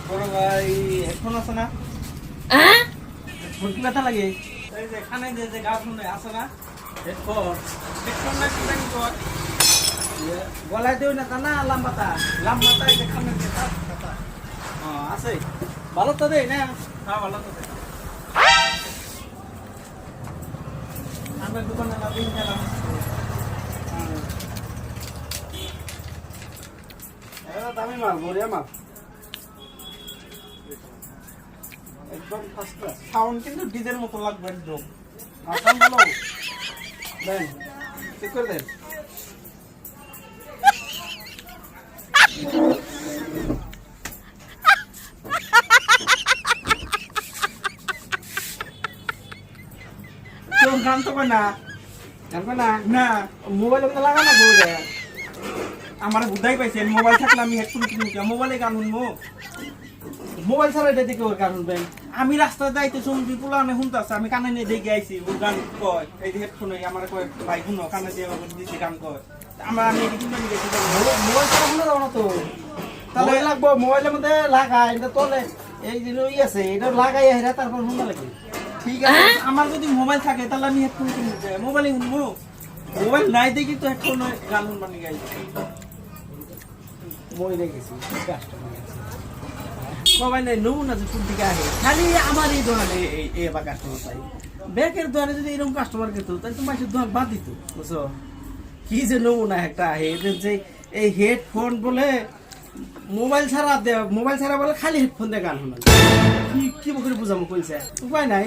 বড় ভাই হেডফোন আছে না? হেডফোন কি ব্যথা লাগে? এই যে কানে যে গা শুনে আছে না হেডফোন, হেডফোন না কি জানি কর গলায় দেও না তা না লাম্বাতা এই যে কানে যে কথা আছে ভালো তো দেই না? হ্যাঁ ভালো তো দেই। আমার দোকানে না দিন গেলাম। এটা দামি মাল, বড়িয়া মাল, একদম ফার্স্ট ক্লাস। সাউন্ড কিন্তু ডিজের মতো লাগবে একদম। সাউন্ড ভালো দেন, চেক করে দেন। কেউ গান তো কয় না, গান কয় না না মোবাইলের মধ্যে লাগা না বউরে। আমার বুঝাই পাইছেন মোবাইল থাকলে আমি হেডফোন কিনবো, মোবাইলে গান শুনবো, মোবাইল ছাড়া এটা দেখে ওর গান শুনবেন। আমি রাস্তায় যাইতে শুনছি পোলানে শুনতেছে, আমি কানে নিয়ে দেখে আইছি ওর গান কয়, এই যে হেডফোনে আমার কয় ভাই শুনো কানে দিয়ে দিচ্ছি গান কয়। আমি এটি কিনতে গেছি, মোবাইল ছাড়া শুনে যাবো না তো, তাহলে লাগবো মোবাইলের মধ্যে লাগাই এটা তোলে এই যে ই আছে এটা লাগাই হেরা তারপর শুনতে লাগে। ঠিক আছে আমার যদি মোবাইল থাকে তাহলে আমি হেডফোন কিনতে মোবাইলে শুনবো, মোবাইল নাই দেখি তো হেডফোন গান শুনবানি গাই মই দেখেছি কাস্টমার মোবাইল নাই নমু না যে কোন দিকে আহে খালি আমার এই দোকানে এই বা কাস্টমার পাই। ব্যাকের দোকানে যদি এরকম কাস্টমার পেত তাহলে তো মাসের দোকান বাদ দিত, বুঝছো? কি যে নমুনা একটা আহে যে এই হেডফোন বলে মোবাইল ছাড়া বলে খালি হেডফোন দিয়ে গান শোনা, কি করে বুঝামো কইছে উপায় নাই।